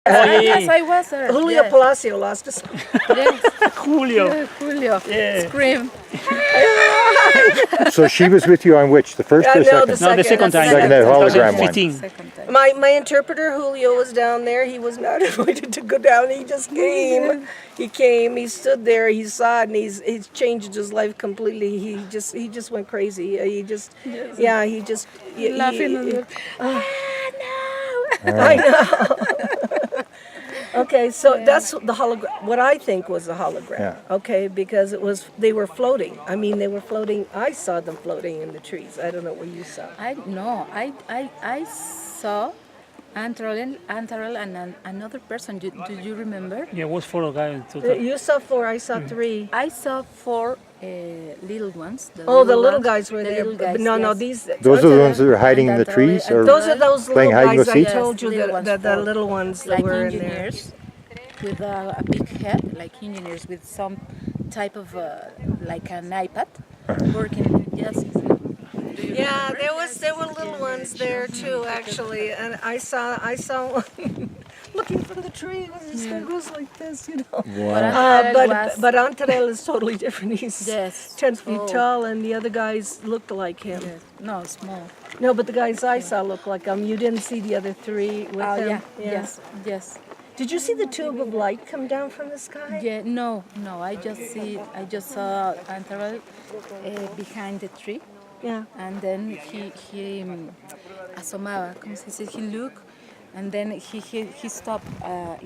Yes, I was there. Julio Yes. Palacio lost his. Yes. Julio. Julio. Yeah. Scream. So she was with you on which? The first or No, second? No, the second time. Second, that hologram one. 2015. Second time. My interpreter Julio was down there. He was not invited to go down. He just came. He came. He stood there. He saw it, and he's changed his life completely. He just went crazy. He just he just Laughing on the... I know. Okay, so that's the hologram. What I think was a hologram. Yeah. Okay, because they were floating. I mean, they were floating. I saw them floating in the trees. I don't know what you saw. I saw Antarel and another person. Do you remember? Yeah, it was 4 guys. Total. You saw 4. I saw 3. I saw 4 little ones. The little ones, guys were the there. little guys, No, yes. these. Those are the ones that were hiding in the And trees? and Or Those are those little Playing hide and guys go I seek? told you Yes, little that the ones, little ones that like were in there. engineers with a big head, like engineers with some type of like an iPad working. Yes. Yeah, there were little ones there too, actually, and I saw one looking from the tree. His head goes like this, you know. Wow. But Antarel is totally different. He's Yes. 10 feet tall, and the other guys looked like him. Yes. No, small. No, but the guys I saw looked like him. You didn't see the other 3 with Oh him. yeah. Yes. Did you see the tube of light come down from the sky? Yeah. No. I just saw Antarel behind the tree. Yeah. And then he asomaba, como se dice, he looked, and then he stopped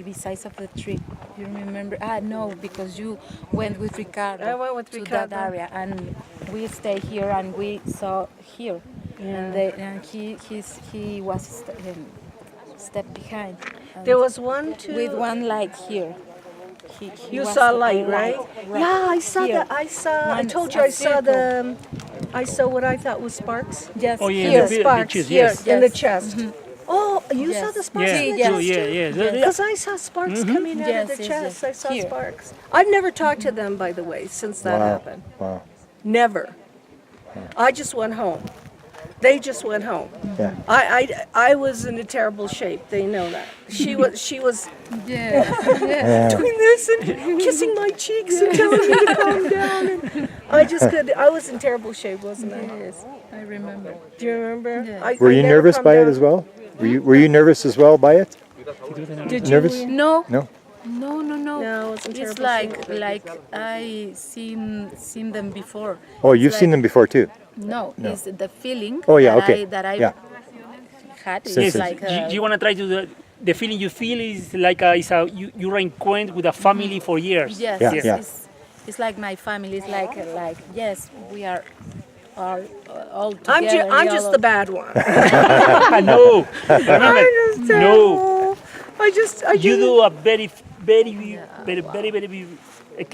beside of the tree. You remember? No, because you went with Ricardo. I went with to Ricardo. that area, and we stayed here and we saw here, and he was step behind. And There was one, two. with one light here. He You was saw a light, right? Yeah, I saw here. that. I One- told you a I saw circle. I saw what I thought was sparks. Yes, Oh, yeah, here. the Sparks chest, here yes. in the Yes. chest. Oh, you saw Yes. the sparks Yeah, in the Yes. chest yeah. too? Because I saw sparks coming out Yes, of the yes, chest. yes. I saw Here. sparks. I've never talked to them, by the way, since that Wow. happened. Wow. Never. I just went home. They just went home. Yeah. I was in a terrible shape. They know that. She was Yeah. doing this and kissing my cheeks and telling me to calm down. And I was in terrible shape, wasn't I? Yes, I remember. Do you remember? Yeah. Were you I never nervous calmed by it down. as well? Were you nervous as well by it? Did Nervous? you? No. No? No. No, I was in It's terrible like I seen them before. Oh, It's you've seen like- them before too? No, it's the feeling. Oh, yeah, that okay. I Yeah. had. Yes, It's yes. like You want to try to the feeling you feel is like you reencounter with a family for years. yes, Yeah, it's, yeah. it's like my family. It's like yes, we are all together. I'm just the bad one. No, remember, I'm just no. terrible. You do a very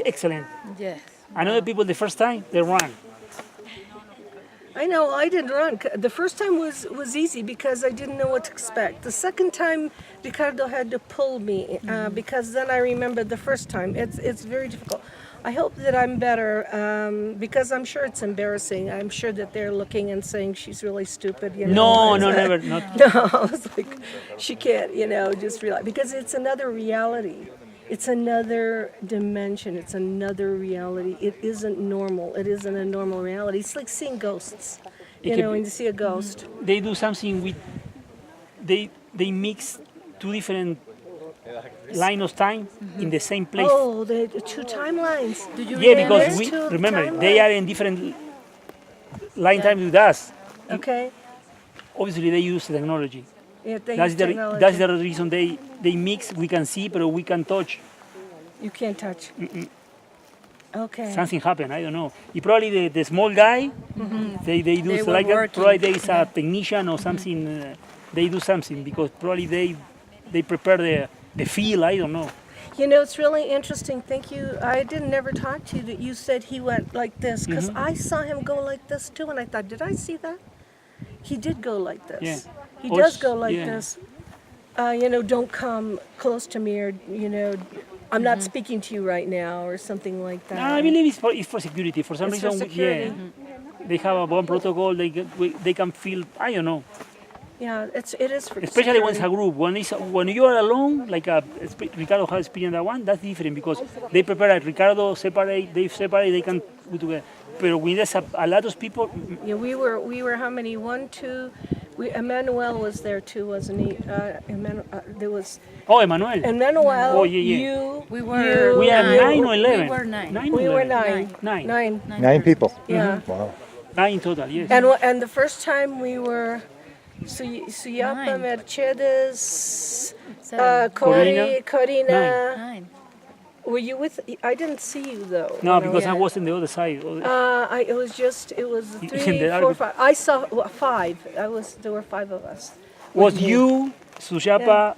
excellent. Yes. I know the people the first time they run. I know I didn't run. The first time was easy because I didn't know what to expect. The second time, Ricardo had to pull me because then I remembered the first time. It's very difficult. I hope that I'm better because I'm sure it's embarrassing. I'm sure that they're looking and saying she's really stupid. You know? No, never, not. No, I was like, she can't, just realize because it's another reality. It's another dimension. It's another reality. It isn't normal. It isn't a normal reality. It's like seeing ghosts. When you see a ghost. They do something with they mix two different line of time in the same place. Oh, the 2 timelines. Do you Yeah, remember? because we Two remember they are in different line time with us. Okay. Obviously, they use technology. Yeah, they That's use the technology. that's the reason they mix. We can see, but we can touch. You can't touch. Okay. Something happened. I don't know. It probably the small guy. They do They were like that. working. Probably there is a technician or something. They do something because probably they prepare the feel. I don't know. It's really interesting. Thank you. I didn't never talk to you that you said he went like this because I saw him go like this too, and I thought, did I see that? He did go like this. Yeah. He Or does s- go like yeah. this. Don't come close to me, or I'm not speaking to you right now, or something like that. No, I believe it's for security. For some It's for reason, security. They have a bomb protocol. They can feel. I don't know. Yeah, it is for Especially when it's a security. group. When you are alone, like Ricardo has experienced that one, that's different because they prepare like Ricardo separate, they can go together. But when there's a lot of people, Yeah, we were how many? One, two. Emmanuel was there too, wasn't he? There was oh, Emmanuel. Emmanuel. Oh, yeah. You. We were We are nine. 9 or 11. We were nine. 9 or We were 11. nine. Nine. Nine people. Yeah. Wow. 9 total, yes. And the first time we were Suyapa, Nine. Mercedes, Seven. Corina. Nine. Were you with? I didn't see you though. No, when because I yeah. was on the other side. it was In 3, the 4, 5. I saw 5. There were 5 of us. Was you, Sujapa,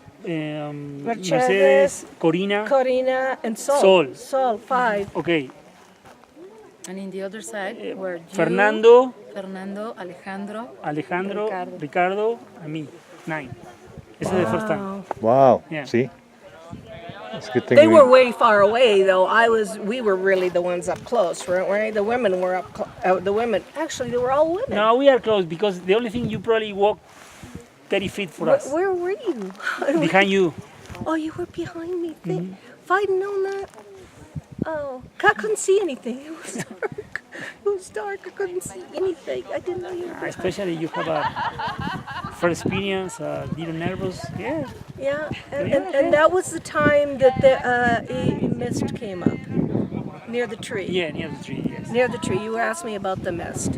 Mercedes, Corina. Corina and Sol. Sol. Sol, 5. Okay, And in the other side were you, Fernando, Alejandro, Ricardo, and me. 9. This is the first time. Wow. Yeah. See? It's a good thing They were way far away though. We were really the ones up close, weren't we? The women were the women. Actually, they were all women. No, we are close because the only thing you probably walk 30 feet for us. Where were you? Behind you. Oh, you were behind me. If I'd known that. Oh, I couldn't see anything. It was dark. It was dark. I couldn't see anything. I didn't know you were behind. Especially you have a first experience, a little nervous. Yeah. Yeah, and that was the time that the a mist came up near the tree. Yeah, near the tree, yes. Near the tree. You asked me about the mist.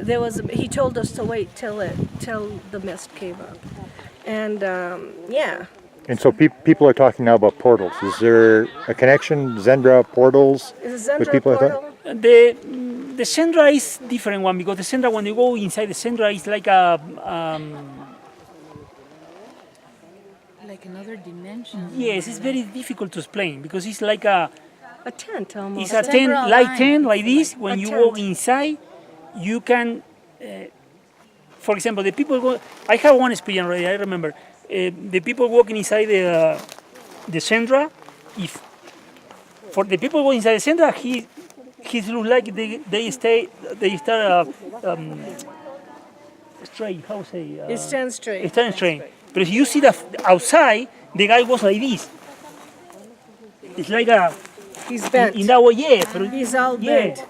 There was. He told us to wait till the mist came up, and yeah. And so people are talking now about portals. Is there a connection, Xendra portals, Is with Xendra people? portal? The Xendra is different one because the Xendra, when you go inside the Xendra, is like a like another dimension. yes, it's very difficult to explain because it's like a tent almost. it's a tent, Temporal light line. tent like this. When A you tent. walk inside, you can. For example, the people go. I have one experience already. I remember the people walking inside the Xendra. If for the people going inside the Xendra, he looks like they start straight. How say? It stands straight. It stands straight. But if you see the outside, the guy was like this. It's like a He's bent. in that way, yeah. But He's all yeah. bent.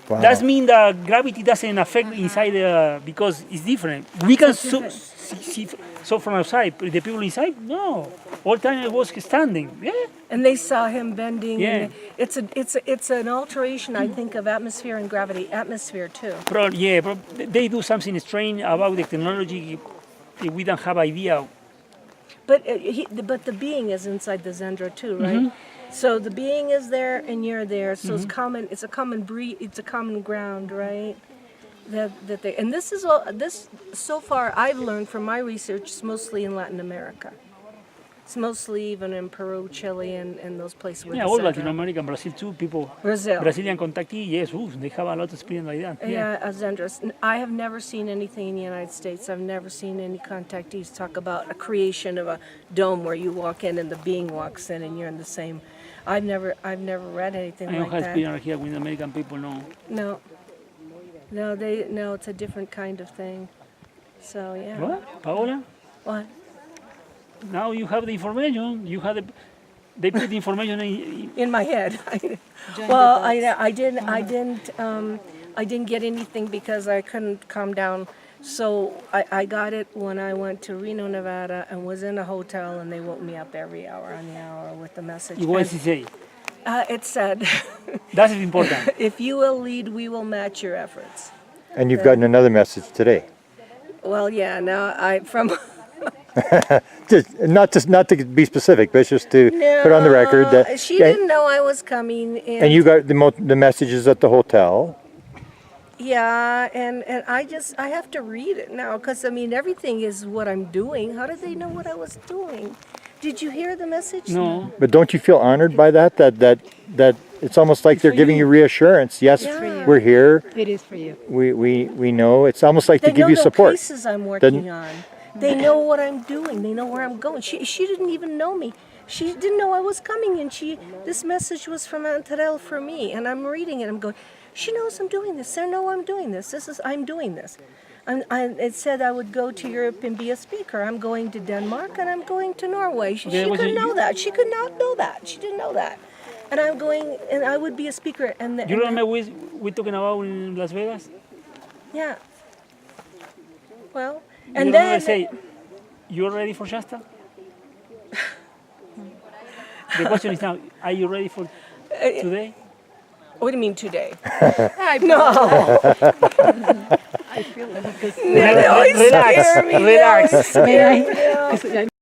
Wow. That means that gravity doesn't affect inside because it's different. We can see from outside, but the people inside, no. All the time I was standing. Yeah. And they saw him bending. Yeah. And it's an alteration, I think, of atmosphere and gravity. Atmosphere too. But they do something strange about the technology. We don't have idea. But but the being is inside the Xendra too, right? So the being is there and you're there. So it's common. It's a common it's a common ground, right? That they and this is all this so far I've learned from my research. It's mostly in Latin America. It's mostly even in Peru, Chile, and those places. With Yeah, the all Xendra. Latin America, Brazil too. People, Brazil. Brazilian contactee, yes, they have a lot of experience like that. Yeah, Xendras. I have never seen anything in the United States. I've never seen any contactees talk about a creation of a dome where you walk in and the being walks in and you're in the same. I've never read anything I don't like have that. experience here with American people, no. No, it's a different kind of thing. So yeah. What? Paola? What? Now you have the information. They put the information In my head. Join Well, the dots. I didn't get anything because I couldn't calm down. So I got it when I went to Reno, Nevada, and was in a hotel, and they woke me up every hour on the hour with the message. What does it say? It said, That's important. "If you will lead, we will match your efforts." And you've gotten another message today. Well, yeah. Now from Not to be specific, but just to put on the record that she didn't know I was coming, and you got the messages at the hotel. Yeah, and I have to read it now because I mean everything is what I'm doing. How did they know what I was doing? Did you hear the message? No. But don't you feel honored by that? That it's almost like they're giving you reassurance. Yes, Yeah. we're here. It is for you. We know. It's almost like They to give know you the support. cases I'm working on. They know what I'm doing. They know where I'm going. She didn't even know me. She didn't know I was coming, and this message was from Antarel for me, and I'm reading it. I'm going, She knows I'm doing this. They know I'm doing this. I'm doing this. It said I would go to Europe and be a speaker. I'm going to Denmark and I'm going to Norway. She couldn't know that. She could not know that. She didn't know that. And I'm going, and I would be a speaker. You remember we talking about in Las Vegas? Yeah. Well, You and remember I then say, you're ready for Shasta? The question is now, are you ready for today? what do you mean today? Relax, relax. Scare me.